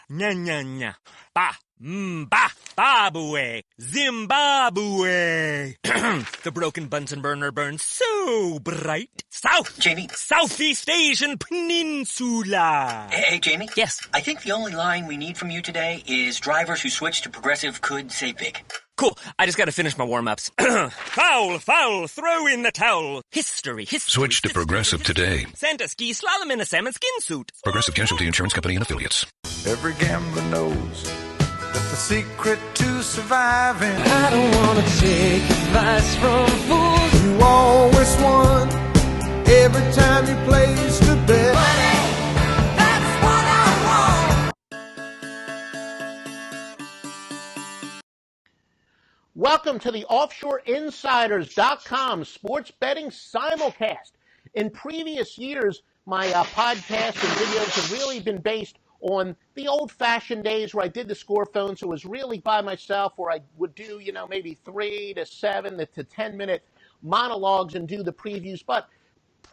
nya, nya, nya. Ba, Babue, Zimbabwe. The broken Bunsen burner burns so bright. Southeast Asian Peninsula. Hey, Jamie? Yes? I think the only line we need from you today is drivers who switch to Progressive could save big. Cool. I just gotta finish my warm-ups. Foul, throw in the towel. History. Switch to Progressive today. Santa ski slalom in a salmon skin suit. Progressive Casualty Insurance Company and Affiliates. Every gambler knows that the secret to surviving, I don't wanna take advice from fools. you always won every time you placed a bet. That's what I want. Welcome to the OffshoreInsiders.com sports betting simulcast. In previous years, my podcasts and videos have really been based on the old-fashioned days where I did the score phone, so it was really by myself, where I would do, maybe 3 to 7 to 10-minute monologues and do the previews. But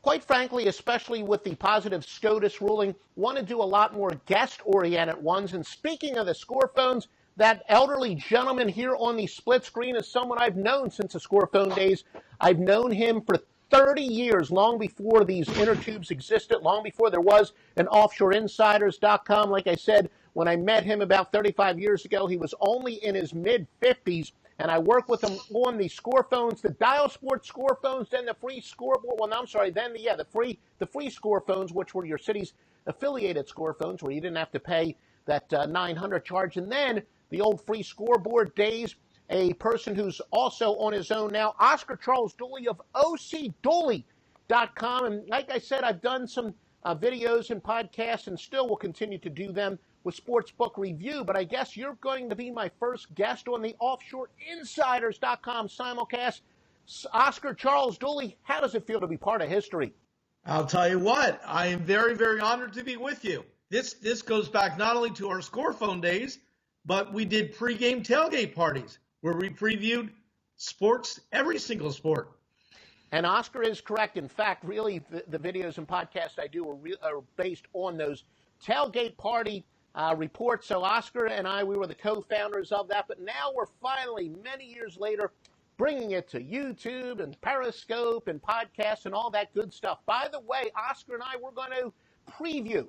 quite frankly, especially with the positive SCOTUS ruling, want to do a lot more guest-oriented ones. And speaking of the score phones, that elderly gentleman here on the split screen is someone I've known since the score phone days. I've known him for 30 years, long before these inner tubes existed, long before there was an OffshoreInsiders.com. Like I said, when I met him about 35 years ago, he was only in his mid-50s, and I worked with him on the score phones, the Dial Sports score phones, then the free scoreboard. Well, no, I'm sorry, then the free score phones, which were your city's affiliated score phones, where you didn't have to pay that $900 charge, and then the old free scoreboard days. A person who's also on his own now, Oscar Charles Dooley of OCDooley.com. And like I said, I've done some videos and podcasts and still will continue to do them with Sportsbook Review. But I guess you're going to be my first guest on the OffshoreInsiders.com simulcast. Oscar Charles Dooley, how does it feel to be part of history? I'll tell you what, I am very, very honored to be with you. This goes back not only to our score phone days, but we did pregame tailgate parties where we previewed sports, every single sport. And Oscar is correct. In fact, really, the videos and podcasts I do are based on those tailgate party reports. So Oscar and I, we were the co-founders of that. But now we're finally, many years later, bringing it to YouTube and Periscope and podcasts and all that good stuff. By the way, Oscar and I, we're going to preview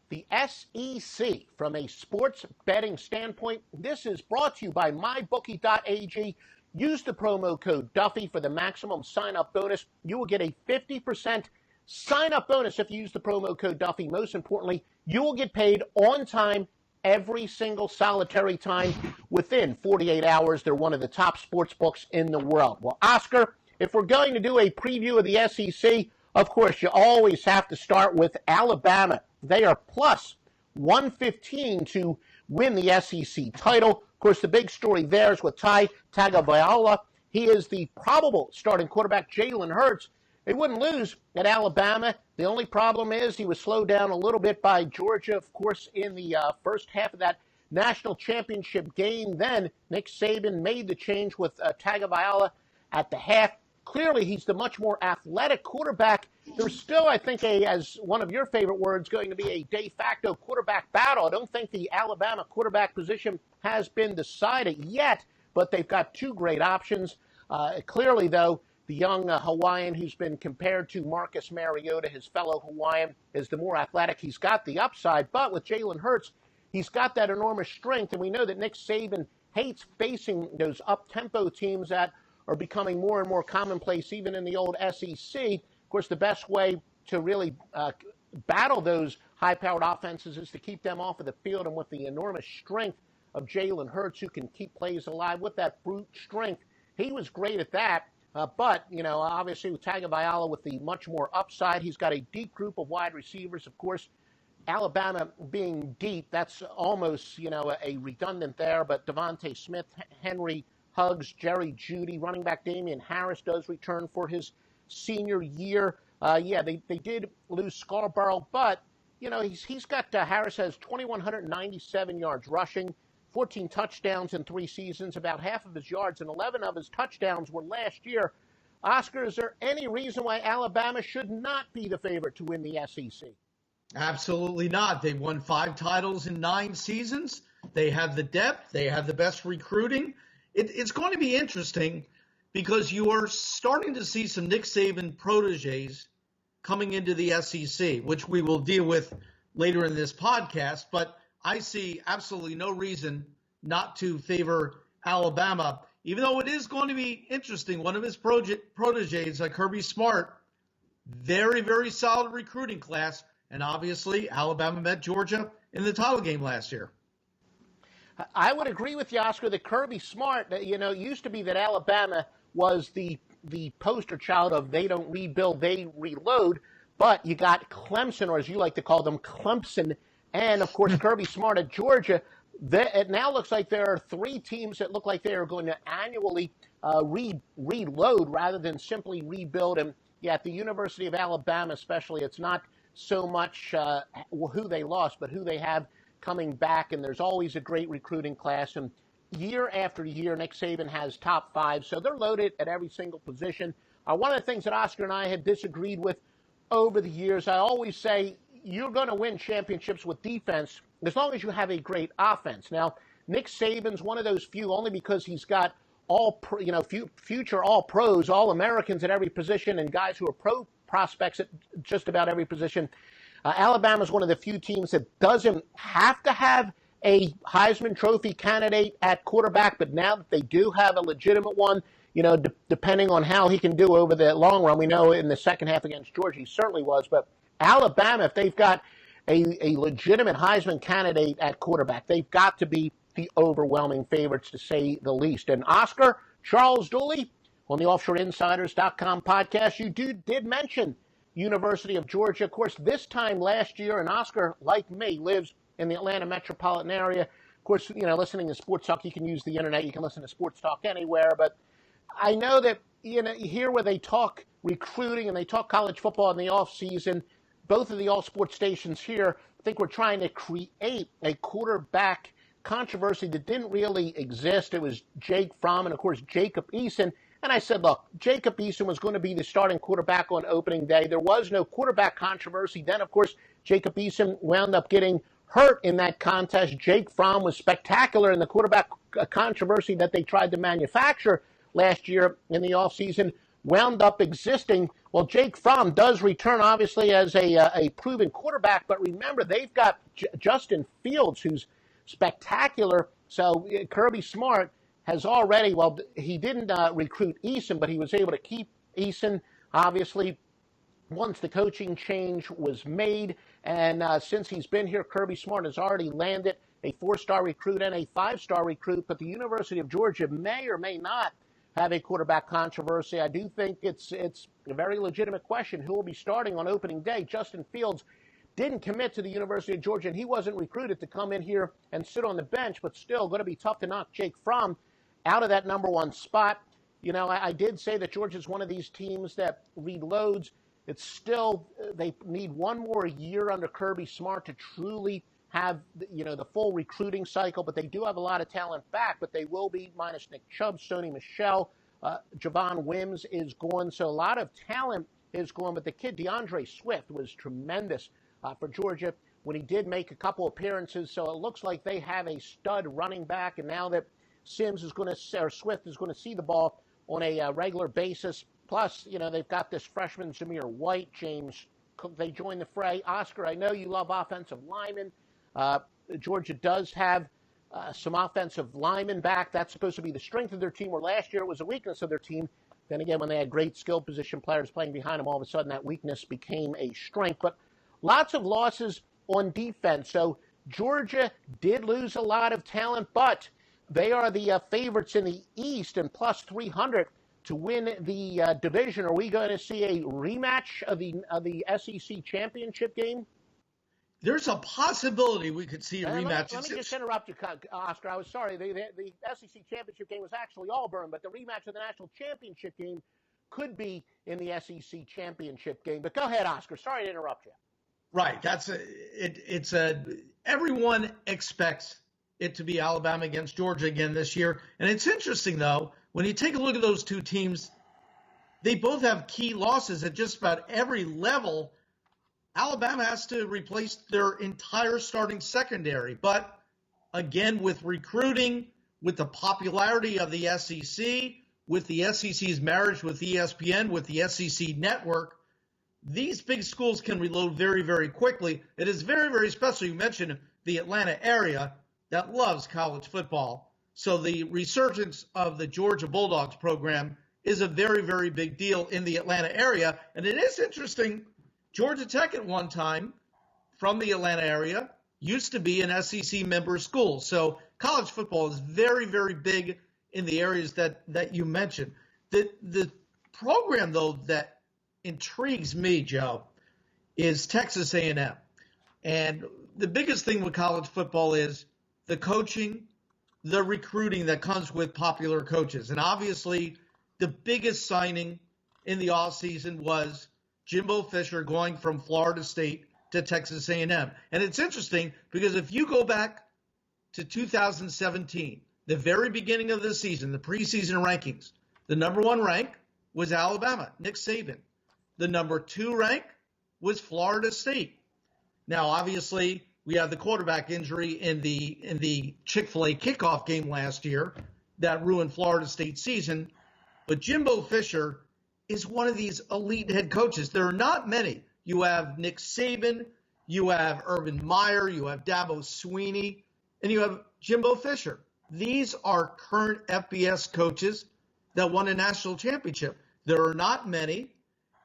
the SEC from a sports betting standpoint. This is brought to you by MyBookie.ag. Use the promo code Duffy for the maximum sign-up bonus. You will get a 50% sign-up bonus if you use the promo code Duffy. Most importantly, you will get paid on time every single solitary time within 48 hours. They're one of the top sports books in the world. Well, Oscar, if we're going to do a preview of the SEC, of course, you always have to start with Alabama. They are plus 115 to win the SEC title. Of course, the big story there is with Ty Tagovailoa. He is the probable starting quarterback. Jalen Hurts, they wouldn't lose at Alabama. The only problem is he was slowed down a little bit by Georgia, of course, in the first half of that national championship game. Then Nick Saban made the change with Tagovailoa at the half. Clearly, he's the much more athletic quarterback. There's still, I think, as one of your favorite words, going to be a de facto quarterback battle. I don't think the Alabama quarterback position has been decided yet, but they've got two great options. Clearly, though, the young Hawaiian who's been compared to Marcus Mariota, his fellow Hawaiian, is the more athletic. He's got the upside, but with Jalen Hurts, he's got that enormous strength, and we know that Nick Saban hates facing those up-tempo teams that are becoming more and more commonplace even in the old SEC. Of course, the best way to really battle those high-powered offenses is to keep them off of the field, and with the enormous strength of Jalen Hurts, who can keep plays alive with that brute strength, he was great at that. But, obviously with Tagovailoa with the much more upside, he's got a deep group of wide receivers. Of course, Alabama being deep, that's almost, a redundant there, but Devontae Smith, Henry Huggs, Jerry Jeudy, running back Damian Harris does return for his senior year. They did lose Scarborough, but, he's got, Harris has 2,197 yards rushing, 14 touchdowns in 3 seasons. About half of his yards and 11 of his touchdowns were last year. Oscar, is there any reason why Alabama should not be the favorite to win the SEC? Absolutely not. They've won 5 titles in 9 seasons. They have the depth. They have the best recruiting. It's going to be interesting because you are starting to see some Nick Saban proteges coming into the SEC, which we will deal with later in this podcast. But I see absolutely no reason not to favor Alabama, even though it is going to be interesting. One of his proteges, Kirby Smart, very, very solid recruiting class. And obviously, Alabama met Georgia in the title game last year. I would agree with you, Oscar, that Kirby Smart, it used to be that Alabama was the poster child of they don't rebuild, they reload. But you got Clemson, or as you like to call them, Clemson, and, of course, Kirby Smart at Georgia. It now looks like there are 3 teams that look like they are going to annually reload rather than simply rebuild. And, yeah, at the University of Alabama especially, it's not so much who they lost, but who they have coming back. And there's always a great recruiting class. And year after year, Nick Saban has top 5. So they're loaded at every single position. One of the things that Oscar and I have disagreed with over the years, I always say you're going to win championships with defense as long as you have a great offense. Now, Nick Saban's one of those few, only because he's got future All-Pros, All-Americans at every position, and guys who are pro prospects at just about every position. Alabama's one of the few teams that doesn't have to have a Heisman Trophy candidate at quarterback, but now that they do have a legitimate one, depending on how he can do over the long run, we know in the second half against Georgia he certainly was, but Alabama, if they've got a legitimate Heisman candidate at quarterback, they've got to be the overwhelming favorites, to say the least. And Oscar, Charles Dooley, on the OffshoreInsiders.com podcast, you did mention University of Georgia. Of course, this time last year, and Oscar, like me, lives in the Atlanta metropolitan area. Of course, listening to Sports Talk, you can use the internet. You can listen to Sports Talk anywhere. But I know that, here where they talk recruiting and they talk college football in the offseason, both of the all sports stations here, I think we're trying to create a quarterback controversy that didn't really exist. It was Jake Fromm and, of course, Jacob Eason. And I said, look, Jacob Eason was going to be the starting quarterback on opening day. There was no quarterback controversy. Then, of course, Jacob Eason wound up getting hurt in that contest. Jake Fromm was spectacular in the quarterback controversy that they tried to manufacture last year in the offseason, wound up existing. Well, Jake Fromm does return, obviously, as a proven quarterback. But remember, they've got Justin Fields, who's spectacular. So Kirby Smart has already, he didn't recruit Eason, but he was able to keep Eason, obviously, once the coaching change was made. And since he's been here, Kirby Smart has already landed a 4-star recruit and a 5-star recruit. But the University of Georgia may or may not have a quarterback controversy. I do think it's a very legitimate question who will be starting on opening day. Justin Fields didn't commit to the University of Georgia, and he wasn't recruited to come in here and sit on the bench, but still going to be tough to knock Jake Fromm out of that number 1 spot. I did say that Georgia's one of these teams that reloads. It's still, they need one more year under Kirby Smart to truly have, the full recruiting cycle, but they do have a lot of talent back, but they will be minus Nick Chubb, Sony Michel, Javon Wims is gone, so a lot of talent is gone, but the kid DeAndre Swift was tremendous for Georgia when he did make a couple appearances, so it looks like they have a stud running back, and now that Swift is going to see the ball on a regular basis. Plus, they've got this freshman, Zamir White, James Cook. They join the fray. Oscar, I know you love offensive linemen. Georgia does have some offensive linemen back. That's supposed to be the strength of their team, where last year it was a weakness of their team. Then again, when they had great skill position players playing behind them, all of a sudden that weakness became a strength. But lots of losses on defense. So Georgia did lose a lot of talent, but they are the favorites in the East and plus 300 to win the division. Are we going to see a rematch of the SEC championship game? There's a possibility we could see a rematch. Let me just interrupt you, Oscar. I was sorry. The SEC championship game was actually Auburn, but the rematch of the national championship game could be in the SEC championship game. But go ahead, Oscar. Sorry to interrupt you. Right. Everyone expects it to be Alabama against Georgia again this year. And it's interesting, though, when you take a look at those two teams, they both have key losses at just about every level Alabama has to replace their entire starting secondary. But again, with recruiting, with the popularity of the SEC, with the SEC's marriage with ESPN, with the SEC network, these big schools can reload very, very quickly. It is very, very special. You mentioned the Atlanta area that loves college football. So the resurgence of the Georgia Bulldogs program is a very, very big deal in the Atlanta area. And it is interesting, Georgia Tech at one time, from the Atlanta area, used to be an SEC member school. So college football is very, very big in the areas that you mentioned. The program, though, that intrigues me, Joe, is Texas A&M. And the biggest thing with college football is the coaching, the recruiting that comes with popular coaches. And obviously, the biggest signing in the offseason was Jimbo Fisher going from Florida State to Texas A&M. And it's interesting because if you go back to 2017, the very beginning of the season, the preseason rankings, the number 1 rank was Alabama, Nick Saban. The number 2 rank was Florida State. Now, obviously, we had the quarterback injury in the Chick-fil-A kickoff game last year that ruined Florida State's season. But Jimbo Fisher is one of these elite head coaches. There are not many. You have Nick Saban, you have Urban Meyer, you have Dabo Swinney, and you have Jimbo Fisher. These are current FBS coaches that won a national championship. There are not many.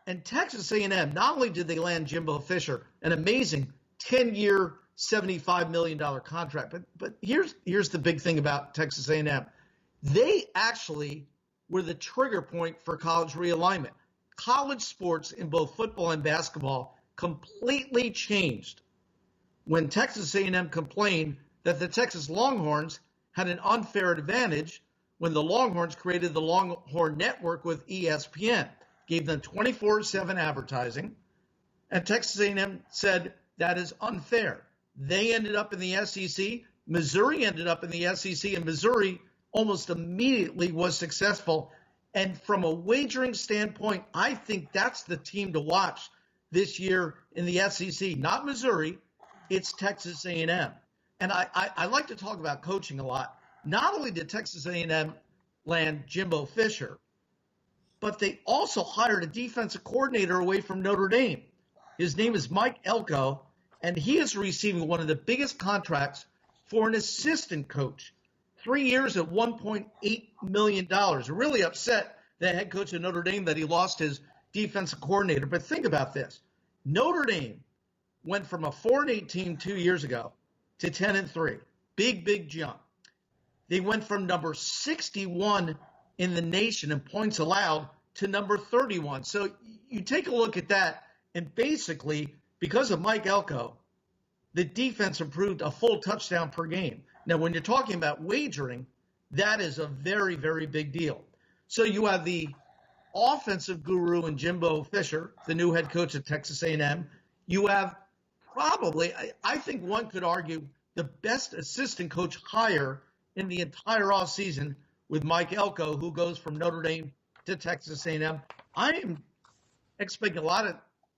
And Texas A&M, not only did they land Jimbo Fisher, an amazing 10-year, $75 million contract, but here's the big thing about Texas A&M. They actually were the trigger point for college realignment. College sports in both football and basketball completely changed when Texas A&M complained that the Texas Longhorns had an unfair advantage when the Longhorns created the Longhorn Network with ESPN. Gave them 24/7 advertising, and Texas A&M said that is unfair. They ended up in the SEC. Missouri ended up in the SEC, and Missouri almost immediately was successful. And from a wagering standpoint, I think that's the team to watch this year in the SEC. Not Missouri, it's Texas A&M. And I like to talk about coaching a lot. Not only did Texas A&M land Jimbo Fisher, but they also hired a defensive coordinator away from Notre Dame. His name is Mike Elko, and he is receiving one of the biggest contracts for an assistant coach. 3 years at $1.8 million. Really upset the head coach of Notre Dame that he lost his defensive coordinator. But think about this. Notre Dame went from a 4-8 team 2 years ago to 10-3. Big, big jump. They went from number 61 in the nation in points allowed to number 31. So you take a look at that, and basically, because of Mike Elko, the defense improved a full touchdown per game. Now, when you're talking about wagering, that is a very, very big deal. So you have the offensive guru in Jimbo Fisher, the new head coach at Texas A&M. You have probably, I think one could argue, the best assistant coach hire in the entire offseason with Mike Elko, who goes from Notre Dame to Texas A&M. I am expecting a lot of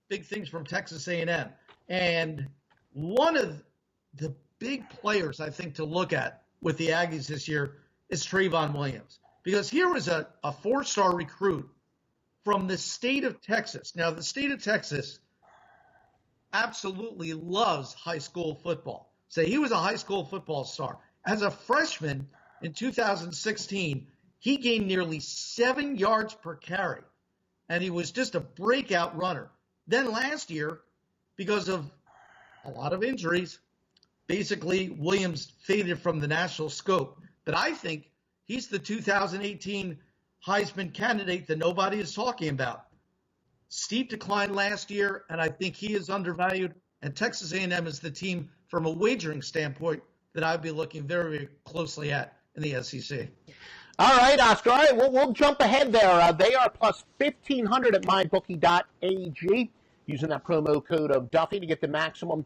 big things from Texas A&M. And one of the big players, I think, to look at with the Aggies this year is Trayvon Williams. Because here was a 4-star recruit from the state of Texas. Now, the state of Texas absolutely loves high school football. So he was a high school football star. As a freshman in 2016, he gained nearly 7 yards per carry, and he was just a breakout runner. Then last year, because of a lot of injuries, basically Williams faded from the national scope. But I think he's the 2018 Heisman candidate that nobody is talking about. Steep decline last year, and I think he is undervalued. And Texas A&M is the team from a wagering standpoint that I'd be looking very, very closely at in the SEC. All right, Oscar. All right, we'll jump ahead there. They are plus 1,500 at mybookie.ag, using that promo code of Duffy to get the maximum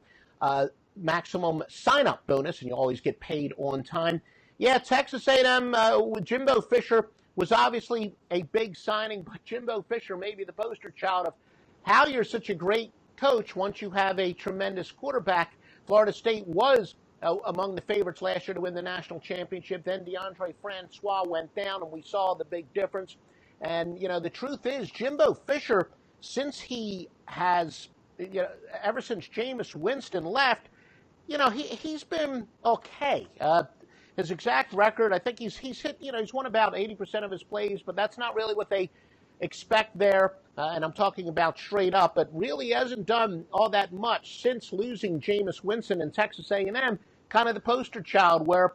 sign-up bonus, and you always get paid on time. Yeah, Texas A&M with Jimbo Fisher was obviously a big signing, but Jimbo Fisher may be the poster child of how you're such a great coach once you have a tremendous quarterback. Florida State was among the favorites last year to win the national championship. Then DeAndre Francois went down, and we saw the big difference. And, the truth is, Jimbo Fisher, since he has, ever since Jameis Winston left, he's been okay. His exact record, I think he's hit, he's won about 80% of his plays, but that's not really what they expect there. And I'm talking about straight up, but really hasn't done all that much since losing Jameis Winston and Texas A&M, kind of the poster child where,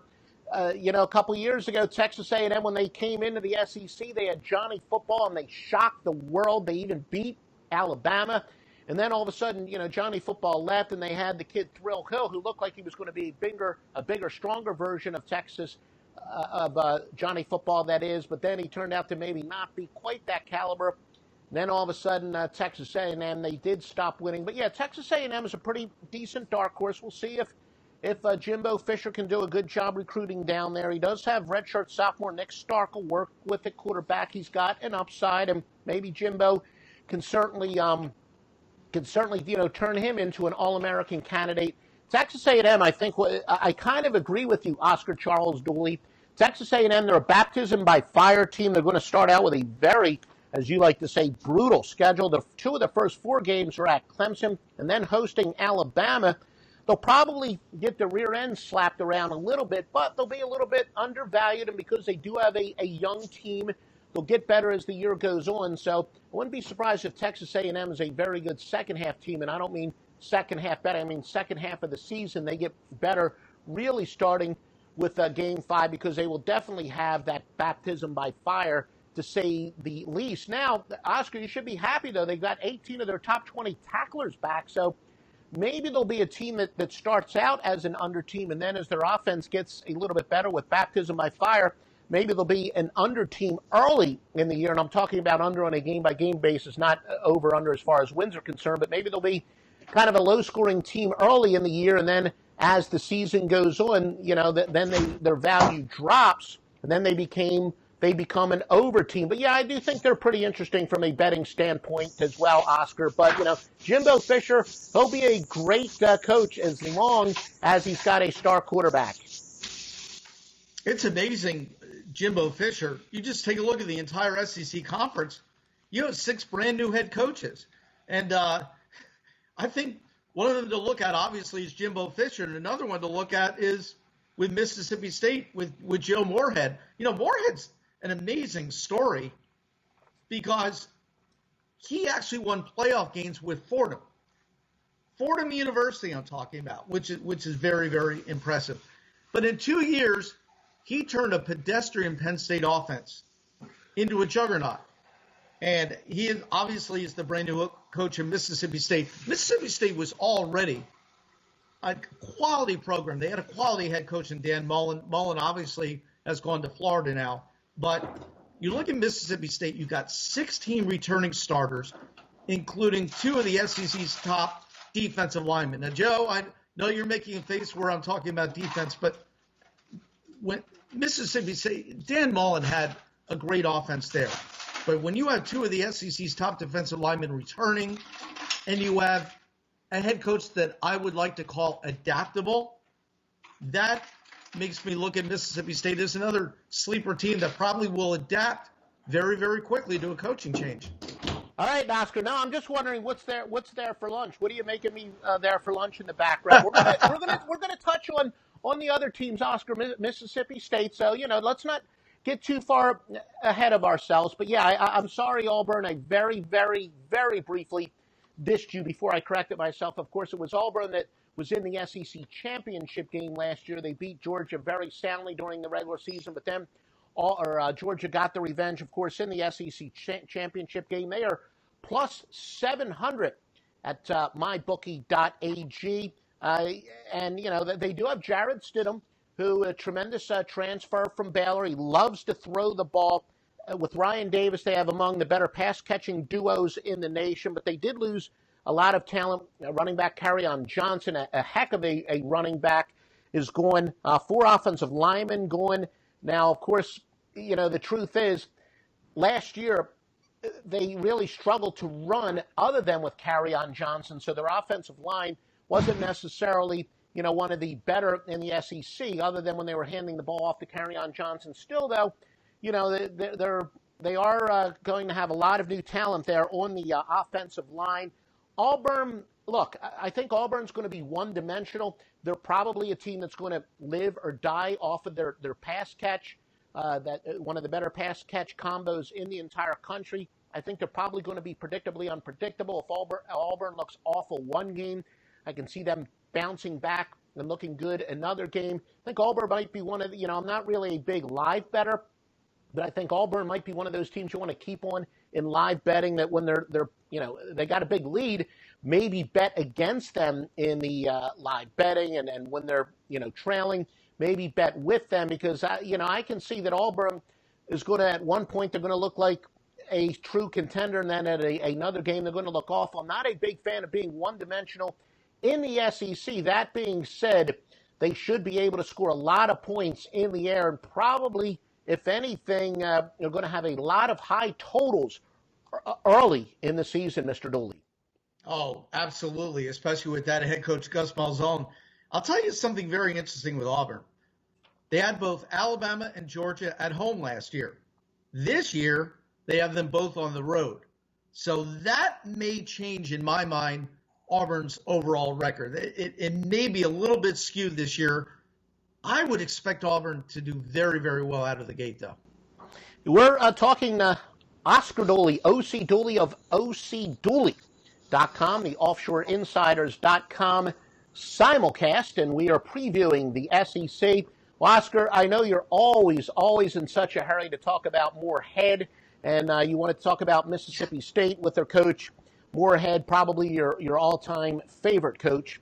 a couple years ago, Texas A&M, when they came into the SEC, they had Johnny Football, and they shocked the world. They even beat Alabama. And then all of a sudden, Johnny Football left, and they had the kid Thrill Hill, who looked like he was going to be a bigger, stronger version of Texas, of Johnny Football, that is. But then he turned out to maybe not be quite that caliber. And then all of a sudden, Texas A&M, they did stop winning. But yeah, Texas A&M is a pretty decent dark horse. We'll see if Jimbo Fisher can do a good job recruiting down there. He does have redshirt sophomore Nick Starkel work with the quarterback. He's got an upside, and maybe Jimbo can certainly turn him into an All-American candidate. Texas A&M, I think, I kind of agree with you, Oscar Charles Dooley. Texas A&M, they're a baptism by fire team. They're going to start out with a very, as you like to say, brutal schedule. The two of the first 4 games are at Clemson and then hosting Alabama. They'll probably get the rear end slapped around a little bit, but they'll be a little bit undervalued, and because they do have a young team, they'll get better as the year goes on. So I wouldn't be surprised if Texas A&M is a very good second-half team, and I don't mean second half better. I mean second half of the season. They get better really starting with Game 5, because they will definitely have that baptism by fire, to say the least. Now, Oscar, you should be happy, though. They've got 18 of their top 20 tacklers back, so maybe they'll be a team that starts out as an under team, and then as their offense gets a little bit better with baptism by fire, maybe they'll be an under team early in the year. And I'm talking about under on a game-by-game basis, not over-under as far as wins are concerned, but maybe they'll be kind of a low-scoring team early in the year, and then as the season goes on, then their value drops, and then they become an over team. But yeah, I do think they're pretty interesting from a betting standpoint as well, Oscar. But, Jimbo Fisher, he'll be a great coach as long as he's got a star quarterback. It's amazing, Jimbo Fisher. You just take a look at the entire SEC conference. You have 6 brand new head coaches. And I think one of them to look at, obviously, is Jimbo Fisher. And another one to look at is with Mississippi State with Joe Moorhead. Moorhead's an amazing story because he actually won playoff games with Fordham. Fordham University I'm talking about, which is very, very impressive. But in 2 years, he turned a pedestrian Penn State offense into a juggernaut. And he obviously is the brand new coach of Mississippi State. Mississippi State was already a quality program. They had a quality head coach in Dan Mullen. Mullen obviously has gone to Florida now. But you look at Mississippi State, you've got 16 returning starters, including 2 of the SEC's top defensive linemen. Now, Joe, I know you're making a face where I'm talking about defense, but when Mississippi State, Dan Mullen had a great offense there. But when you have 2 of the SEC's top defensive linemen returning, and you have a head coach that I would like to call adaptable, that makes me look at Mississippi State as another sleeper team that probably will adapt very, very quickly to a coaching change. All right, Oscar. Now I'm just wondering what's there for lunch. What are you making me there for lunch in the background? We're gonna touch on the other teams, Oscar, Mississippi State. So let's not get too far ahead of ourselves. But yeah, I'm sorry, Auburn. I very, very, very briefly dissed you before I corrected myself. Of course, it was Auburn that was in the SEC championship game last year. They beat Georgia very soundly during the regular season, but then Georgia got the revenge, of course, in the SEC championship game. They are plus 700 at mybookie.ag. And, they do have Jarrett Stidham, who a tremendous transfer from Baylor. He loves to throw the ball. With Ryan Davis, they have among the better pass-catching duos in the nation, but they did lose a lot of talent. Running back Carrion Johnson, a heck of a running back, is going. 4 offensive linemen going. Now, of course, the truth is, last year, they really struggled to run other than with Kerryon Johnson. So their offensive line wasn't necessarily, one of the better in the SEC, other than when they were handing the ball off to Kerryon Johnson. Still, though, they are going to have a lot of new talent there on the offensive line. Auburn, look, I think Auburn's going to be one-dimensional. They're probably a team that's going to live or die off of their pass catch. One of the better pass catch combos in the entire country. I think they're probably going to be predictably unpredictable. If Auburn looks awful one game, I can see them bouncing back and looking good another game. I think Auburn might be one of the, I'm not really a big live bettor, but I think Auburn might be one of those teams you want to keep on in live betting, that when they're they got a big lead, maybe bet against them in the live betting, and when they're trailing, maybe bet with them, because I can see that Auburn is going to, at one point, they're going to look like a true contender, and then at another game they're going to look awful. I'm not a big fan of being one-dimensional in the SEC. That being said, they should be able to score a lot of points in the air, and probably, if anything, they're going to have a lot of high totals early in the season, Mr. Dooley. Oh, absolutely, especially with that head coach Gus Malzahn. I'll tell you something very interesting with Auburn. They had both Alabama and Georgia at home last year. This year, they have them both on the road. So that may change, in my mind, Auburn's overall record. It may be a little bit skewed this year. I would expect Auburn to do very, very well out of the gate, though. We're talking Oscar Dooley, OC Dooley of OCDooley.com, the offshoreinsiders.com simulcast, and we are previewing the SEC. Well, Oscar, I know you're always in such a hurry to talk about Moorhead, and you want to talk about Mississippi State with their coach, Moorhead, probably your all-time favorite coach.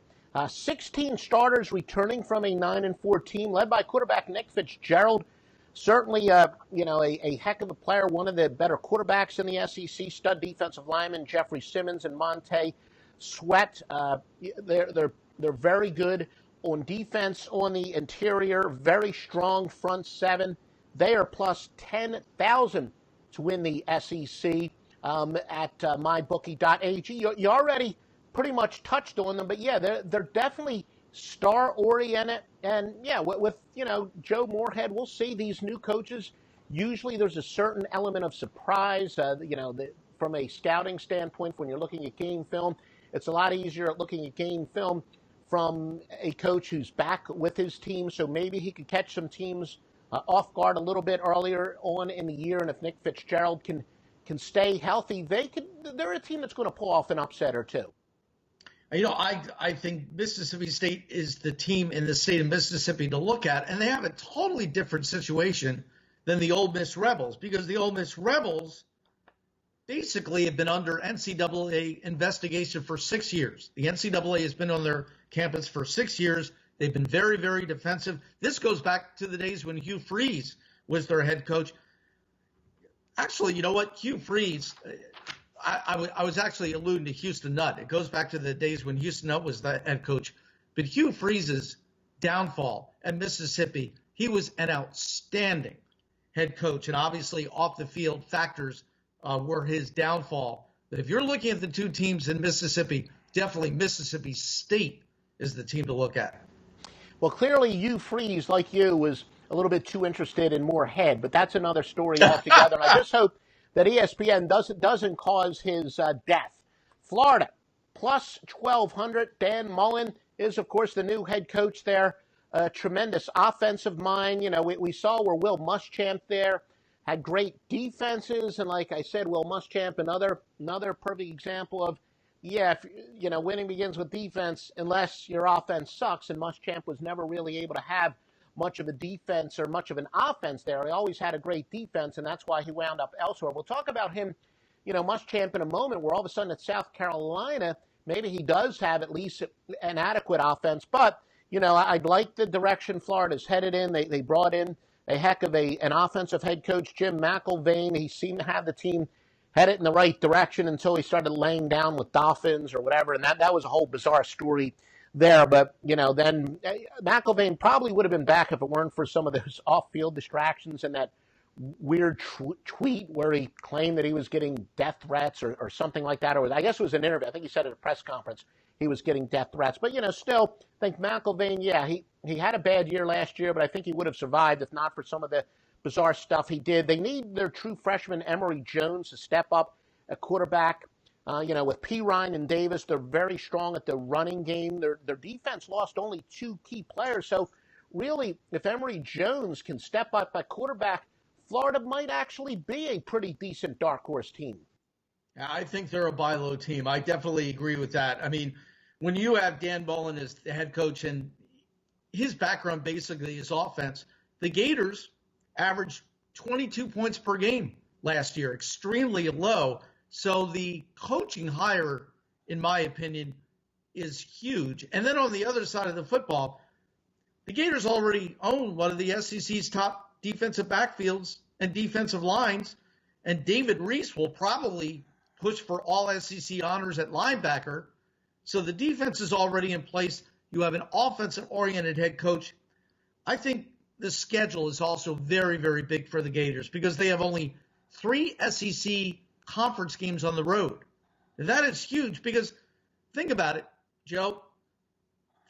16 starters returning from a 9-4 team, led by quarterback Nick Fitzgerald. Certainly, a heck of a player, one of the better quarterbacks in the SEC. Stud defensive lineman Jeffrey Simmons and Monte Sweat. They're very good on defense on the interior. Very strong front seven. They are plus 10,000 to win the SEC at mybookie.ag. You already pretty much touched on them, but yeah, they're definitely star-oriented, and yeah, with Joe Moorhead, we'll see these new coaches. Usually, there's a certain element of surprise. From a scouting standpoint, when you're looking at game film, it's a lot easier at looking at game film from a coach who's back with his team. So maybe he could catch some teams off guard a little bit earlier on in the year, and if Nick Fitzgerald can stay healthy, they're a team that's going to pull off an upset or two. I think Mississippi State is the team in the state of Mississippi to look at, and they have a totally different situation than the Ole Miss Rebels, because the Ole Miss Rebels basically have been under NCAA investigation for 6 years. The NCAA has been on their campus for 6 years. They've been very, very defensive. This goes back to the days when Hugh Freeze was their head coach. Actually, you know what? Hugh Freeze, I was actually alluding to Houston Nutt. It goes back to the days when Houston Nutt was the head coach. But Hugh Freeze's downfall at Mississippi, he was an outstanding head coach. And obviously off the field factors were his downfall. But if you're looking at the two teams in Mississippi, definitely Mississippi State is the team to look at. Well, clearly Hugh Freeze, like you, was a little bit too interested in Moorhead, but that's another story altogether. And I just hope that ESPN doesn't cause his death. Florida, plus 1,200. Dan Mullen is, of course, the new head coach there. Tremendous offensive mind. We saw where Will Muschamp there had great defenses, and like I said, Will Muschamp, another perfect example of, winning begins with defense unless your offense sucks, and Muschamp was never really able to have much of a defense or much of an offense there. He always had a great defense, and that's why he wound up elsewhere. We'll talk about him, Muschamp, in a moment, where all of a sudden at South Carolina, maybe he does have at least an adequate offense. But, I'd like the direction Florida's headed in. They brought in a heck of an offensive head coach, Jim McElvain. He seemed to have the team headed in the right direction until he started laying down with Dolphins or whatever, and that was a whole bizarre story there. But, then McElvain probably would have been back if it weren't for some of those off-field distractions and that weird tweet where he claimed that he was getting death threats or something like that. Or I guess it was an interview. I think he said at a press conference he was getting death threats. But, still, I think McIlvain, yeah, he had a bad year last year, but I think he would have survived if not for some of the bizarre stuff he did. They need their true freshman, Emory Jones, to step up at quarterback. With Perine and Davis, they're very strong at the running game. Their defense lost only 2 key players. So, really, if Emory Jones can step up at quarterback, Florida might actually be a pretty decent dark horse team. I think they're a buy low team. I definitely agree with that. I mean, when you have Dan Mullen as the head coach and his background basically is offense, the Gators averaged 22 points per game last year, extremely low. So the coaching hire, in my opinion, is huge. And then on the other side of the football, the Gators already own one of the SEC's top defensive backfields and defensive lines, and David Reese will probably push for all SEC honors at linebacker. So the defense is already in place. You have an offensive-oriented head coach. I think the schedule is also very, very big for the Gators because they have only 3 SEC conference games on the road. And that is huge because think about it, Joe.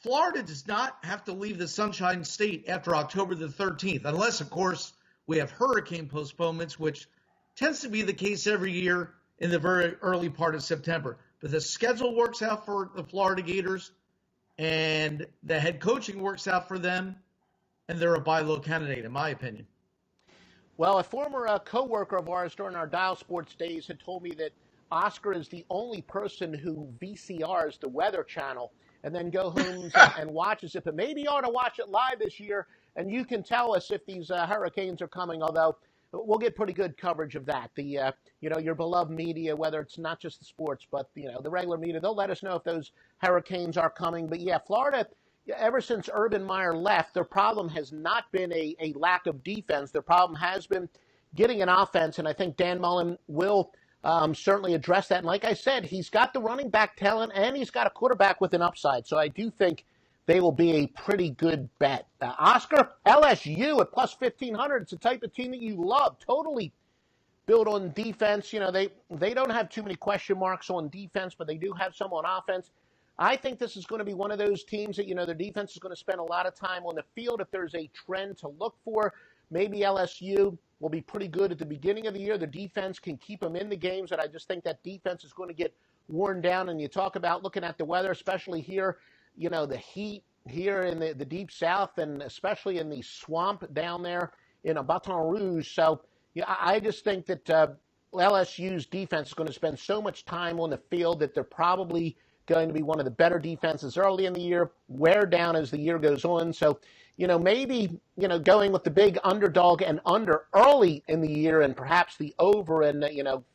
Florida does not have to leave the Sunshine State after October the 13th, unless, of course, we have hurricane postponements, which tends to be the case every year in the very early part of September. But the schedule works out for the Florida Gators, and the head coaching works out for them, and they're a buy low candidate, in my opinion. Well, a former co-worker of ours during our Dial Sports days had told me that Oscar is the only person who VCRs the Weather Channel and then go home and watches it. But maybe you ought to watch it live this year, and you can tell us if these hurricanes are coming, although we'll get pretty good coverage of that. The your beloved media, whether it's not just the sports, but, the regular media, they'll let us know if those hurricanes are coming. But, yeah, Florida, ever since Urban Meyer left, their problem has not been a lack of defense. Their problem has been getting an offense, and I think Dan Mullen will certainly address that. And like I said, he's got the running back talent, and he's got a quarterback with an upside. So I do think they will be a pretty good bet. Oscar, LSU at plus 1,500. It's the type of team that you love. Totally built on defense. They don't have too many question marks on defense, but they do have some on offense. I think this is going to be one of those teams that, their defense is going to spend a lot of time on the field. If there's a trend to look for, maybe LSU will be pretty good at the beginning of the year. The defense can keep them in the games, and I just think that defense is going to get worn down. And you talk about looking at the weather, especially here, the heat here in the deep south, and especially in the swamp down there in Baton Rouge. So I just think that LSU's defense is going to spend so much time on the field that they're probably going to be one of the better defenses early in the year, wear down as the year goes on. So, maybe, going with the big underdog and under early in the year and perhaps the over and,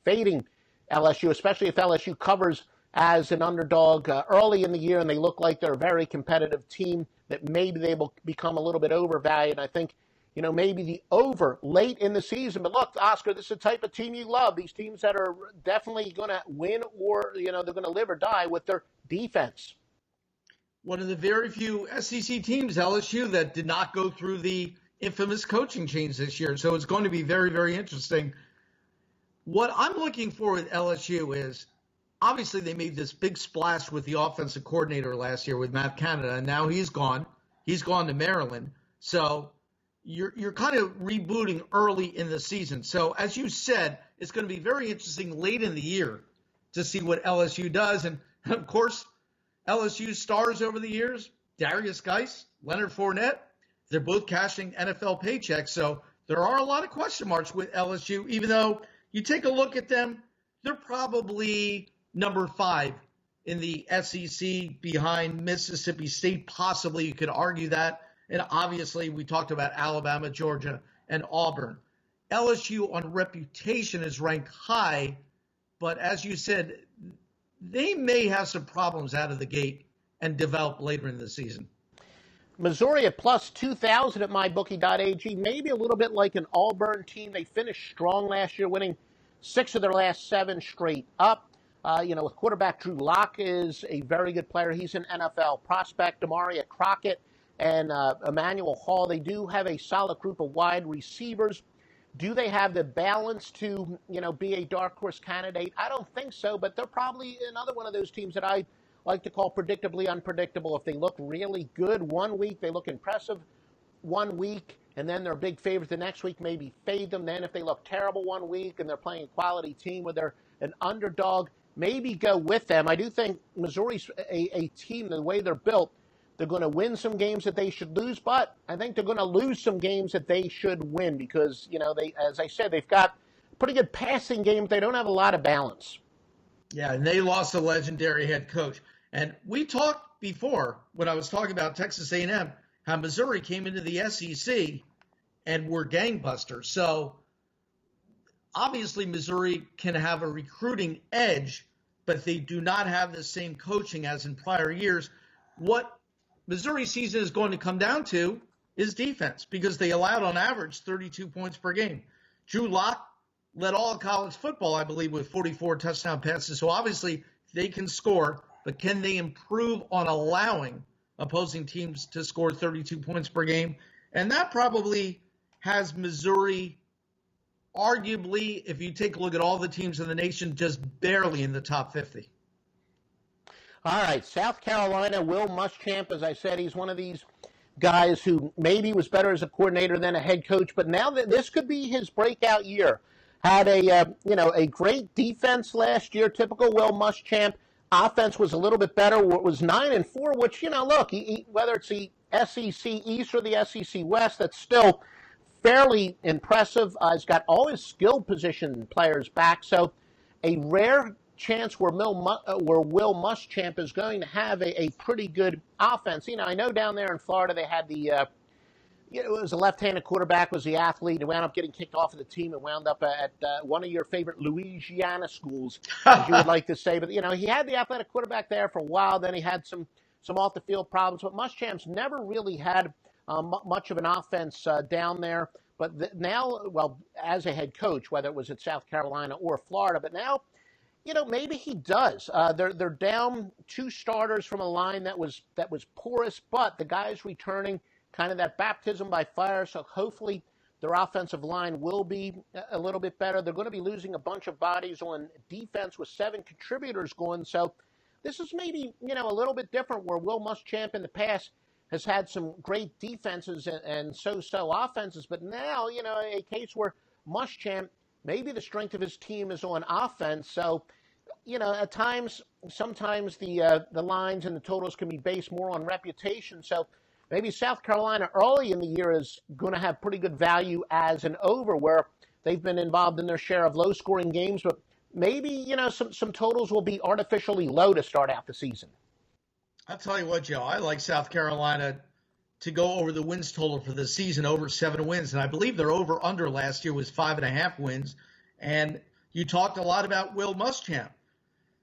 fading LSU, especially if LSU covers as an underdog early in the year and they look like they're a very competitive team, that maybe they will become a little bit overvalued. I think, maybe the over late in the season. But look, Oscar, this is the type of team you love. These teams that are definitely going to win or, they're going to live or die with their defense. One of the very few SEC teams, LSU, that did not go through the infamous coaching change this year. So it's going to be very, very interesting. What I'm looking for with LSU is, obviously they made this big splash with the offensive coordinator last year with Matt Canada, and now he's gone. He's gone to Maryland. So you're kind of rebooting early in the season. So as you said, it's going to be very interesting late in the year to see what LSU does. And of course, LSU's stars over the years, Darius Geis, Leonard Fournette, they're both cashing NFL paychecks. So there are a lot of question marks with LSU, even though you take a look at them, they're probably number 5 in the SEC behind Mississippi State. Possibly you could argue that. And obviously we talked about Alabama, Georgia, and Auburn. LSU on reputation is ranked high, but as you said, they may have some problems out of the gate and develop later in the season. Missouri at plus 2,000 at mybookie.ag, maybe a little bit like an Auburn team. They finished strong last year, winning 6 of their last 7 straight up. With quarterback Drew Lock is a very good player. He's an NFL prospect. Demaria Crockett and Emmanuel Hall. They do have a solid group of wide receivers. Do they have the balance to, be a dark horse candidate? I don't think so, but they're probably another one of those teams that I like to call predictably unpredictable. If they look really good one week, they look impressive one week, and then they're a big favorite the next week, maybe fade them. Then if they look terrible one week and they're playing a quality team where they're an underdog, maybe go with them. I do think Missouri's a team, the way they're built, they're going to win some games that they should lose, but I think they're going to lose some games that they should win because, they, as I said, they've got a pretty good passing game, but they don't have a lot of balance. Yeah, and they lost a legendary head coach. And we talked before, when I was talking about Texas A&M, how Missouri came into the SEC and were gangbusters. So obviously Missouri can have a recruiting edge, but they do not have the same coaching as in prior years. What Missouri season is going to come down to is defense because they allowed on average 32 points per game. Drew Lock led all of college football, I believe, with 44 touchdown passes. So obviously they can score, but can they improve on allowing opposing teams to score 32 points per game? And that probably has Missouri, arguably, if you take a look at all the teams in the nation, just barely in the top 50. All right, South Carolina, Will Muschamp, as I said, he's one of these guys who maybe was better as a coordinator than a head coach, but now that this could be his breakout year. Had a great defense last year, typical Will Muschamp. Offense was a little bit better. It was 9-4, which, look, whether it's the SEC East or the SEC West, that's still fairly impressive. He's got all his skill position players back, so a rare chance where Will Muschamp is going to have a pretty good offense. I know down there in Florida they had it was a left-handed quarterback, was the athlete, and wound up getting kicked off of the team and wound up at one of your favorite Louisiana schools, as you would like to say. But, he had the athletic quarterback there for a while. Then he had some off-the-field problems. But Muschamp's never really had much of an offense down there. But now, as a head coach, whether it was at South Carolina or Florida, but now, maybe he does. They're down 2 starters from a line that was porous, but the guys returning, kind of that baptism by fire, so hopefully their offensive line will be a little bit better. They're going to be losing a bunch of bodies on defense with 7 contributors going, so this is maybe, a little bit different where Will Muschamp in the past has had some great defenses and so-so offenses, but now, a case where Muschamp, maybe the strength of his team is on offense, so at times, sometimes the lines and the totals can be based more on reputation. So maybe South Carolina early in the year is going to have pretty good value as an over where they've been involved in their share of low-scoring games. But maybe, some totals will be artificially low to start out the season. I'll tell you what, Joe, I like South Carolina to go over the wins total for the season, over 7 wins. And I believe their over-under last year was 5.5 wins. And you talked a lot about Will Muschamp.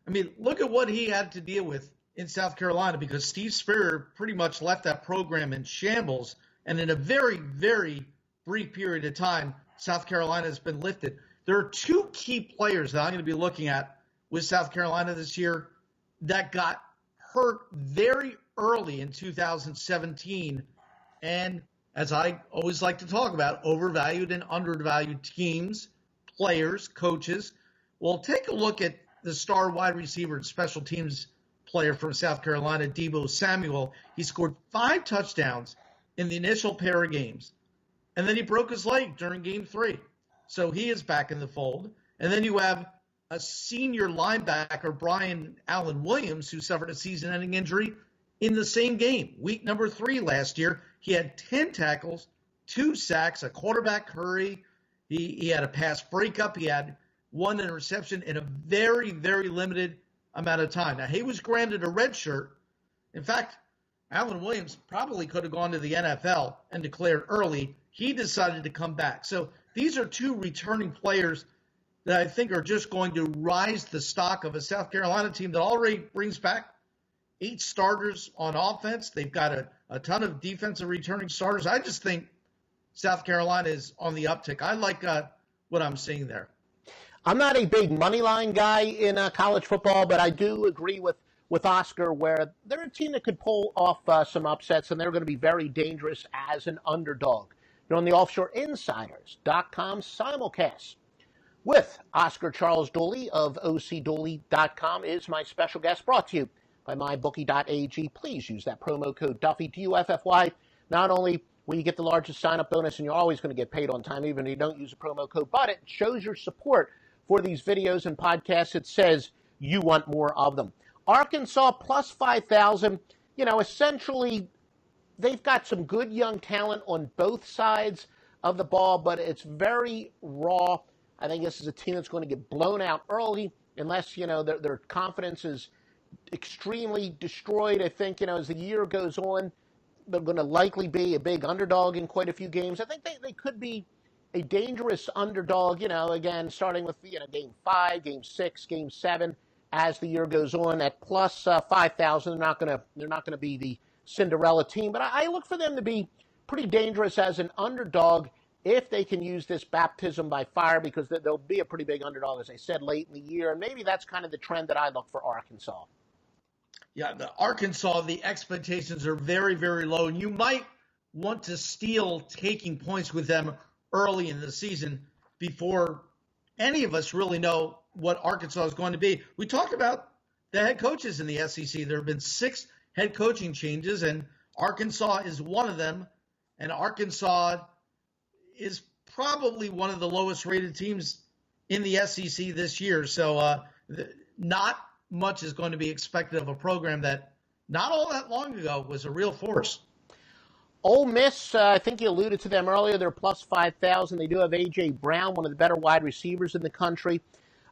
I mean, look at what he had to deal with in South Carolina because Steve Spurrier pretty much left that program in shambles. And in a very, very brief period of time, South Carolina has been lifted. There are 2 key players that I'm going to be looking at with South Carolina this year that got hurt very early in 2017. And as I always like to talk about, overvalued and undervalued teams, players, coaches. Well, take a look at the star wide receiver and special teams player from South Carolina, Deebo Samuel. He scored 5 touchdowns in the initial pair of games. And then he broke his leg during game 3. So he is back in the fold. And then you have a senior linebacker, Brian Allen Williams, who suffered a season-ending injury in the same game. Week number 3 last year, he had 10 tackles, 2 sacks, a quarterback hurry. He had a pass breakup. He had 1 interception in a very, very limited amount of time. Now, he was granted a red shirt. In fact, Allen Williams probably could have gone to the NFL and declared early. He decided to come back. So these are 2 returning players that I think are just going to rise the stock of a South Carolina team that already brings back 8 starters on offense. They've got a ton of defensive returning starters. I just think South Carolina is on the uptick. I like what I'm seeing there. I'm not a big money line guy in college football, but I do agree with Oscar where they're a team that could pull off some upsets, and they're going to be very dangerous as an underdog. You're on the OffshoreInsiders.com simulcast with Oscar Charles Dooley of OCDooley.com is my special guest, brought to you by MyBookie.ag. Please use that promo code Duffy, DUFFY. Not only will you get the largest sign-up bonus, and you're always going to get paid on time, even if you don't use a promo code, but it shows your support for these videos and podcasts. It says you want more of them. Arkansas plus 5,000, essentially they've got some good young talent on both sides of the ball, but it's very raw. I think this is a team that's going to get blown out early unless, their confidence is extremely destroyed. I think, as the year goes on, they're going to likely be a big underdog in quite a few games. I think they could be a dangerous underdog, again, starting with, game 5, game 6, game 7, as the year goes on at plus 5,000. They're not going to be the Cinderella team, but I look for them to be pretty dangerous as an underdog if they can use this baptism by fire, because they'll be a pretty big underdog, as I said, late in the year, and maybe that's kind of the trend that I look for Arkansas. Yeah, the Arkansas, the expectations are very, very low, and you might want to steal taking points with them early in the season before any of us really know what Arkansas is going to be. We talked about the head coaches in the SEC. There have been 6 head coaching changes, and Arkansas is one of them, and Arkansas is probably one of the lowest rated teams in the SEC this year. So not much is going to be expected of a program that not all that long ago was a real force. Ole Miss, I think you alluded to them earlier. They're plus 5,000. They do have A.J. Brown, one of the better wide receivers in the country.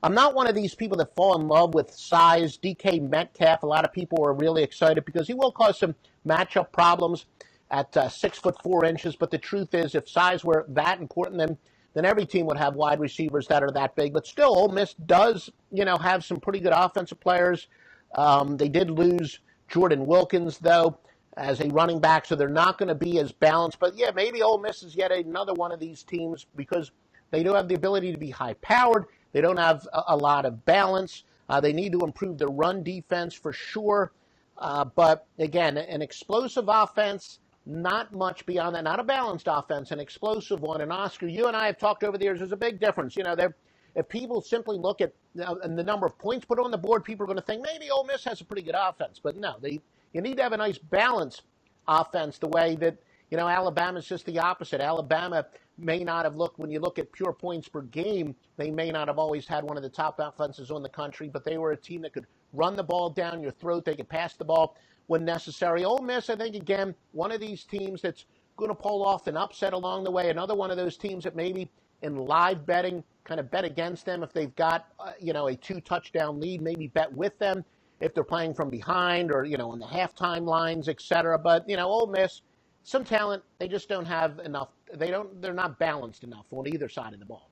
I'm not one of these people that fall in love with size. DK Metcalf, a lot of people are really excited because he will cause some matchup problems at 6'4", but the truth is, if size were that important, then every team would have wide receivers that are that big. But still, Ole Miss does, have some pretty good offensive players. They did lose Jordan Wilkins, though, as a running back, so they're not going to be as balanced. But yeah, maybe Ole Miss is yet another one of these teams because they do have the ability to be high-powered. They don't have a lot of balance. They need to improve their run defense for sure. But again, an explosive offense. Not much beyond that. Not a balanced offense, an explosive one. And Oscar, you and I have talked over the years, there's a big difference. If people simply look at the number of points put on the board, people are going to think maybe Ole Miss has a pretty good offense. But no, you need to have a nice balanced offense the way that, Alabama's just the opposite. Alabama may not have looked, when you look at pure points per game, they may not have always had one of the top offenses on the country, but they were a team that could run the ball down your throat. They could pass the ball when necessary. Ole Miss, I think, again, one of these teams that's going to pull off an upset along the way. Another one of those teams that maybe in live betting kind of bet against them if they've got, a 2-touchdown lead, maybe bet with them if they're playing from behind or, on the halftime lines, etc. But, Ole Miss, some talent, they just don't have enough. They're not balanced enough on either side of the ball.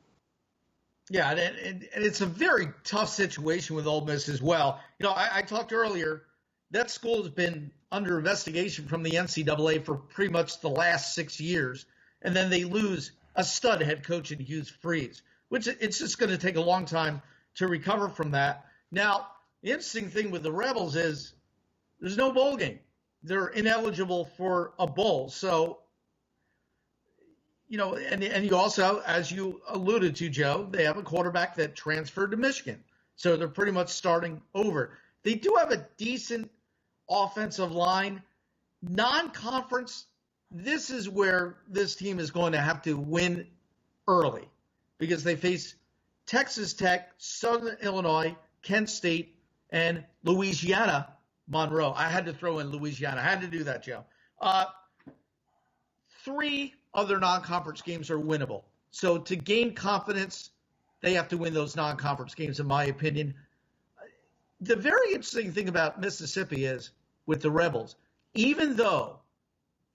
Yeah, and it's a very tough situation with Ole Miss as well. I talked earlier, that school has been under investigation from the NCAA for pretty much the last 6 years, and then they lose a stud head coach in Hugh Freeze, which it's just going to take a long time to recover from that. Now, the interesting thing with the Rebels is there's no bowl game. They're ineligible for a bowl. So, and you also, as you alluded to, Joe, they have a quarterback that transferred to Michigan. So they're pretty much starting over. They do have a decent offensive line. Non-conference, this is where this team is going to have to win early because they face Texas Tech, Southern Illinois, Kent State, and Louisiana Monroe. I had to throw in Louisiana. I had to do that, Joe. 3 other non-conference games are winnable. So to gain confidence, they have to win those non-conference games, in my opinion. The very interesting thing about Mississippi is, with the Rebels, even though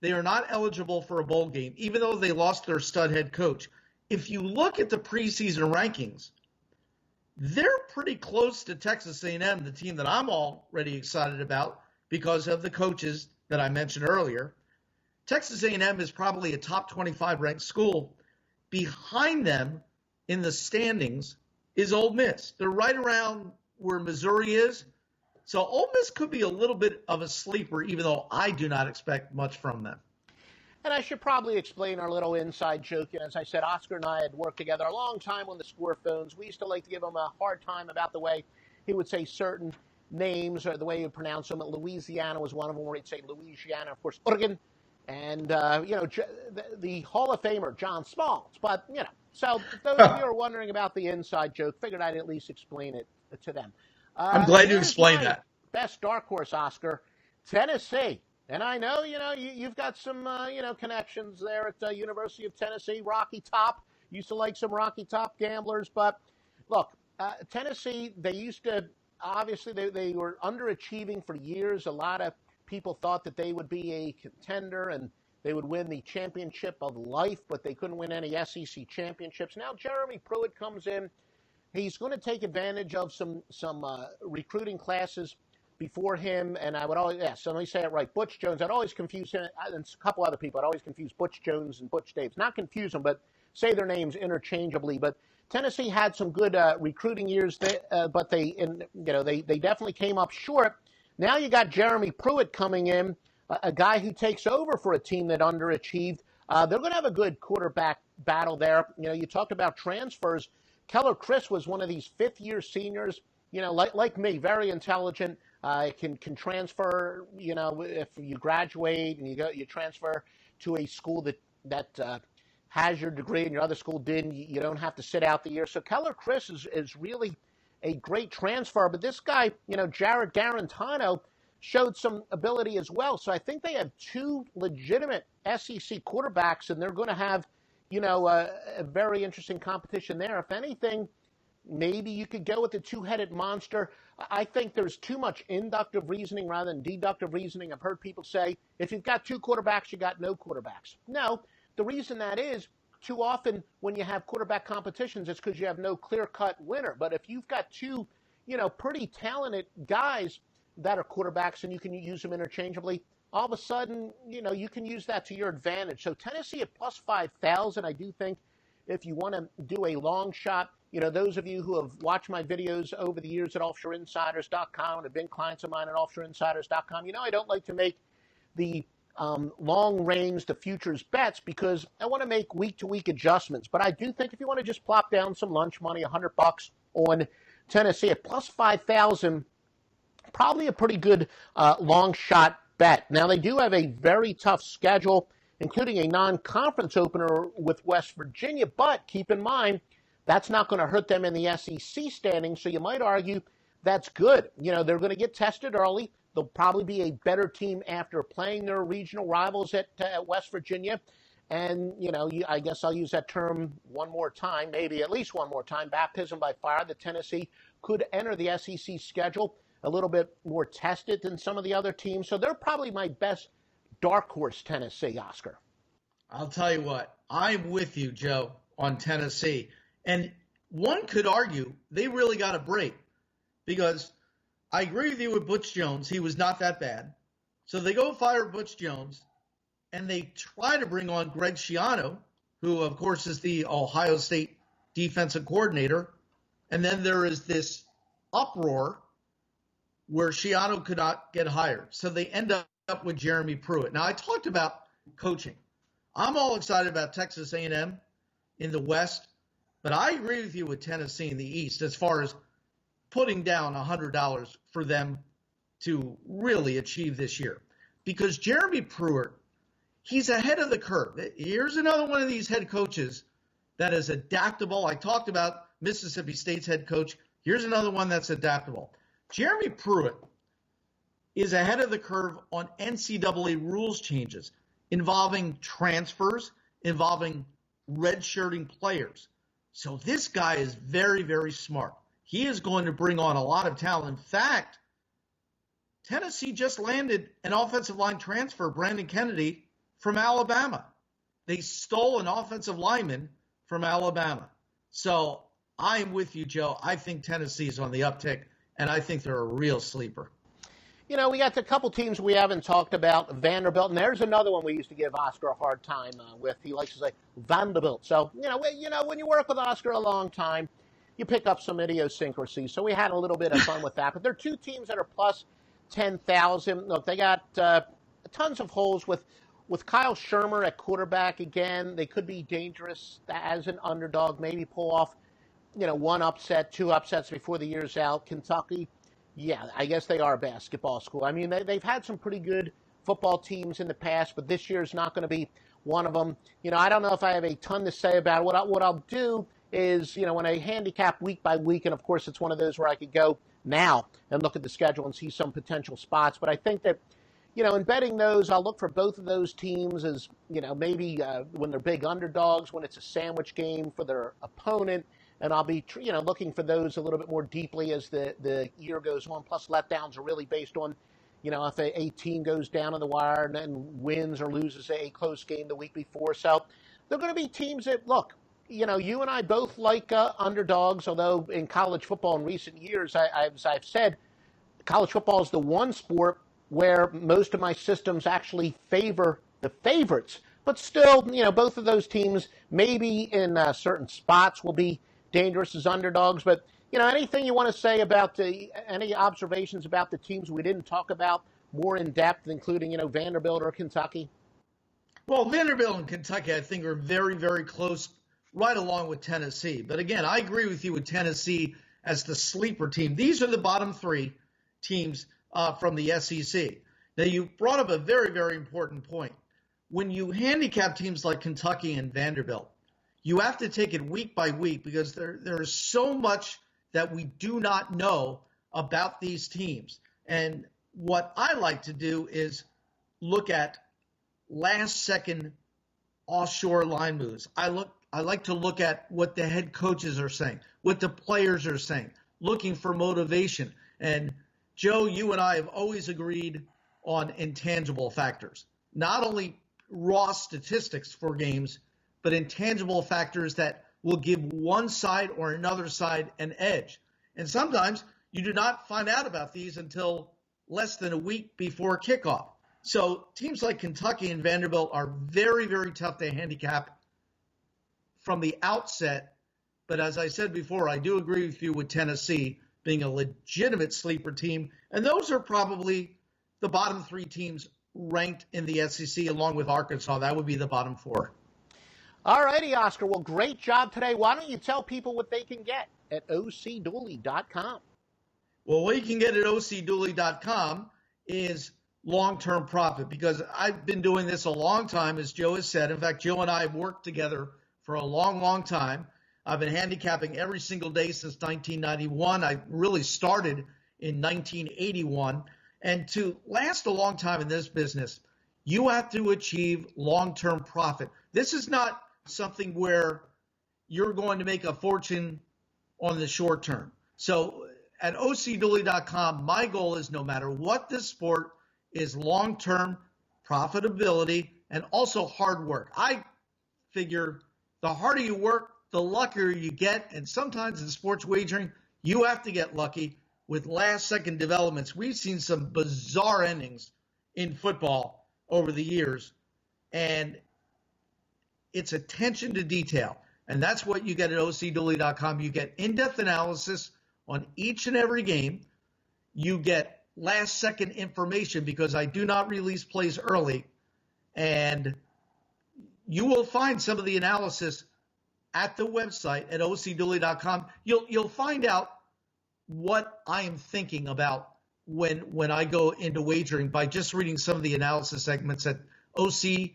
they are not eligible for a bowl game, even though they lost their stud head coach, if you look at the preseason rankings, they're pretty close to Texas A&M, the team that I'm already excited about because of the coaches that I mentioned earlier. Texas A&M is probably a top 25 ranked school. Behind them in the standings is Ole Miss. They're right around where Missouri is. So Ole Miss could be a little bit of a sleeper, even though I do not expect much from them. And I should probably explain our little inside joke. As I said, Oscar and I had worked together a long time on the score phones. We used to like to give him a hard time about the way he would say certain names or the way he would pronounce them. Louisiana was one of them, where he'd say Louisiana, of course, Oregon, and, the Hall of Famer, John Smalls. But, so those of you who are wondering about the inside joke, figured I'd at least explain it to them. I'm glad you explained that. Best dark horse, Oscar, Tennessee. And I know, you've got some, connections there at the University of Tennessee. Rocky Top. Used to like some Rocky Top gamblers. But, look, Tennessee, they used to, obviously, they were underachieving for years. A lot of people thought that they would be a contender and they would win the championship of life, but they couldn't win any SEC championships. Now Jeremy Pruitt comes in. He's going to take advantage of some recruiting classes before him, and I would always, so let me say it right, Butch Jones. I'd always confuse him, and a couple other people. I'd always confuse Butch Jones and Butch Davis. Not confuse them, but say their names interchangeably. But Tennessee had some good recruiting years, but they definitely came up short. Now you got Jeremy Pruitt coming in, a guy who takes over for a team that underachieved. They're going to have a good quarterback battle there. You talked about transfers. Keller Chris was one of these fifth-year seniors, like me, very intelligent. Can transfer, if you graduate and you transfer to a school that has your degree and your other school didn't, you don't have to sit out the year. So Keller Chris is really a great transfer. But this guy, Jared Garantano, showed some ability as well. So I think they have two legitimate SEC quarterbacks, and they're going to have, a very interesting competition there. If anything, maybe you could go with the two-headed monster. I think there's too much inductive reasoning rather than deductive reasoning. I've heard people say, if you've got two quarterbacks, you got no quarterbacks. No, the reason that is, too often when you have quarterback competitions, it's because you have no clear-cut winner. But if you've got two, pretty talented guys that are quarterbacks and you can use them interchangeably, all of a sudden, you can use that to your advantage. So Tennessee at plus 5,000, I do think if you want to do a long shot, those of you who have watched my videos over the years at offshoreinsiders.com and have been clients of mine at offshoreinsiders.com, I don't like to make the long range, the futures bets, because I want to make week-to-week adjustments. But I do think if you want to just plop down some lunch money, $100 on Tennessee at plus 5,000, probably a pretty good long shot bet. Now, they do have a very tough schedule, including a non-conference opener with West Virginia, but keep in mind, that's not going to hurt them in the SEC standings, so you might argue that's good. They're going to get tested early. They'll probably be a better team after playing their regional rivals at West Virginia. And, I guess I'll use that term one more time, maybe at least one more time, baptism by fire, that Tennessee could enter the SEC schedule a little bit more tested than some of the other teams. So they're probably my best dark horse, Tennessee, Oscar. I'll tell you what, I'm with you, Joe, on Tennessee. And one could argue they really got a break, because I agree with you with Butch Jones. He was not that bad. So they go fire Butch Jones, and they try to bring on Greg Schiano, who, of course, is the Ohio State defensive coordinator. And then there is this uproar where Schiano could not get hired. So they end up with Jeremy Pruitt. Now, I talked about coaching. I'm all excited about Texas A&M in the West, but I agree with you with Tennessee in the East as far as putting down $100 for them to really achieve this year. Because Jeremy Pruitt, he's ahead of the curve. Here's another one of these head coaches that is adaptable. I talked about Mississippi State's head coach. Here's another one that's adaptable. Jeremy Pruitt is ahead of the curve on NCAA rules changes involving transfers, involving redshirting players. So this guy is very, very smart. He is going to bring on a lot of talent. In fact, Tennessee just landed an offensive line transfer, Brandon Kennedy, from Alabama. They stole an offensive lineman from Alabama. So I'm with you, Joe. I think Tennessee is on the uptick, and I think they're a real sleeper. We got a couple teams we haven't talked about, Vanderbilt, and there's another one we used to give Oscar a hard time with. He likes to say Vanderbilt. So, when you work with Oscar a long time, you pick up some idiosyncrasies. So we had a little bit of fun with that. But there are two teams that are plus 10,000. Look, they got tons of holes with with Kyle Shermer at quarterback, again, they could be dangerous as an underdog, maybe pull off, one upset, two upsets before the year's out. Kentucky, yeah, I guess they are a basketball school. I mean, they've had some pretty good football teams in the past, but this year's not going to be one of them. I don't know if I have a ton to say about it. What I'll do is, when I handicap week by week, and of course it's one of those where I could go now and look at the schedule and see some potential spots. But I think that, in betting those, I'll look for both of those teams as, maybe when they're big underdogs, when it's a sandwich game for their opponent. And I'll be, looking for those a little bit more deeply as the year goes on. Plus, letdowns are really based on, if a team goes down on the wire and then wins or loses a close game the week before. So they're going to be teams that, look, you and I both like underdogs, although in college football in recent years, as I've said, college football is the one sport where most of my systems actually favor the favorites. But still, both of those teams maybe in certain spots will be dangerous as underdogs. But, anything you want to say about any observations about the teams we didn't talk about more in depth, including, Vanderbilt or Kentucky? Well, Vanderbilt and Kentucky, I think, are very, very close, right along with Tennessee. But again, I agree with you with Tennessee as the sleeper team. These are the bottom three teams from the SEC. Now, you brought up a very, very important point. When you handicap teams like Kentucky and Vanderbilt, you have to take it week by week because there is so much that we do not know about these teams. And what I like to do is look at last-second offshore line moves. I like to look at what the head coaches are saying, what the players are saying, looking for motivation. And Joe, you and I have always agreed on intangible factors, not only raw statistics for games, but intangible factors that will give one side or another side an edge. And sometimes you do not find out about these until less than a week before kickoff. So teams like Kentucky and Vanderbilt are very, very tough to handicap from the outset. But as I said before, I do agree with you with Tennessee being a legitimate sleeper team. And those are probably the bottom three teams ranked in the SEC along with Arkansas. That would be the bottom four. All righty, Oscar. Well, great job today. Why don't you tell people what they can get at ocdooley.com? Well, what you can get at ocdooley.com is long-term profit, because I've been doing this a long time, as Joe has said. In fact, Joe and I have worked together for a long, long time. I've been handicapping every single day since 1991. I really started in 1981. And to last a long time in this business, you have to achieve long-term profit. This is not something where you're going to make a fortune on the short term. So at ocdooley.com, my goal is, no matter what the sport, is long-term profitability and also hard work. I figure the harder you work, the luckier you get. And sometimes in sports wagering, you have to get lucky with last-second developments. We've seen some bizarre endings in football over the years, and it's attention to detail. And that's what you get at ocdooley.com. You get in-depth analysis on each and every game. You get last-second information, because I do not release plays early. And you will find some of the analysis at the website at ocdooley.com. You'll find out what I am thinking about when I go into wagering by just reading some of the analysis segments at ocdooley.com.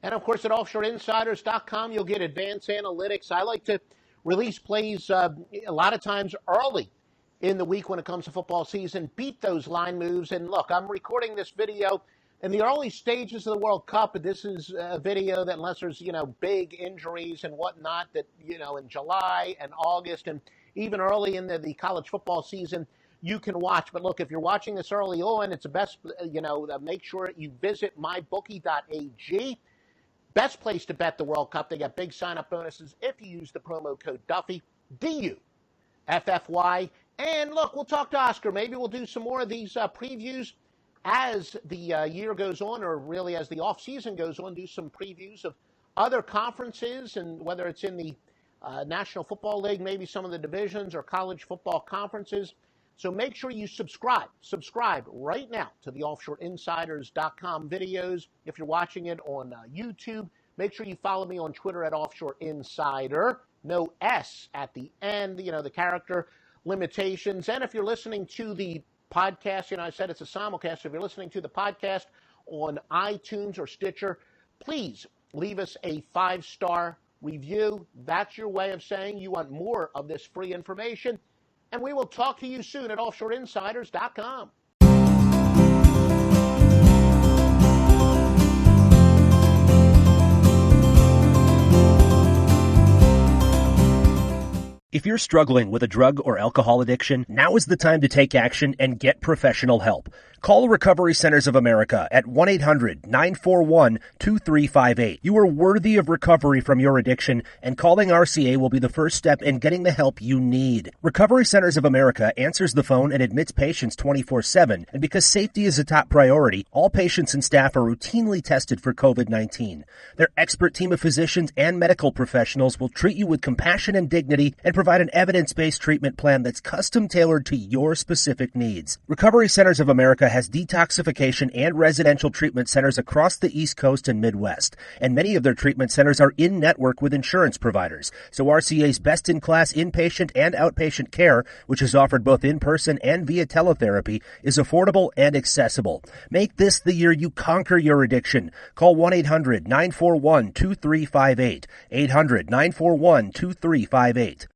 And, of course, at offshoreinsiders.com, you'll get advanced analytics. I like to release plays a lot of times early in the week when it comes to football season, beat those line moves. And, look, I'm recording this video in the early stages of the World Cup, but this is a video that, unless there's, big injuries and whatnot, that, in July and August and even early in the college football season, you can watch. But look, if you're watching this early on, it's the best, make sure you visit mybookie.ag. Best place to bet the World Cup. They got big sign-up bonuses if you use the promo code Duffy, DUFFY. And look, we'll talk to Oscar. Maybe we'll do some more of these previews as the year goes on, or really as the off-season goes on, do some previews of other conferences, and whether it's in the National Football League, maybe some of the divisions or college football conferences. So make sure you subscribe. Subscribe right now to the OffshoreInsiders.com videos. If you're watching it on YouTube, make sure you follow me on Twitter at Offshore Insider. No S at the end, the character limitations. And if you're listening to the podcast, I said it's a simulcast. So if you're listening to the podcast on iTunes or Stitcher, please leave us a 5-star review. That's your way of saying you want more of this free information. And we will talk to you soon at OffshoreInsiders.com. If you're struggling with a drug or alcohol addiction, now is the time to take action and get professional help. Call Recovery Centers of America at 1-800-941-2358. You are worthy of recovery from your addiction, and calling RCA will be the first step in getting the help you need. Recovery Centers of America answers the phone and admits patients 24/7, and because safety is a top priority, all patients and staff are routinely tested for COVID-19. Their expert team of physicians and medical professionals will treat you with compassion and dignity and provide an evidence-based treatment plan that's custom-tailored to your specific needs. Recovery Centers of America has detoxification and residential treatment centers across the East Coast and Midwest, and many of their treatment centers are in-network with insurance providers. So RCA's best-in-class inpatient and outpatient care, which is offered both in-person and via teletherapy, is affordable and accessible. Make this the year you conquer your addiction. Call 1-800-941-2358, 800-941-2358.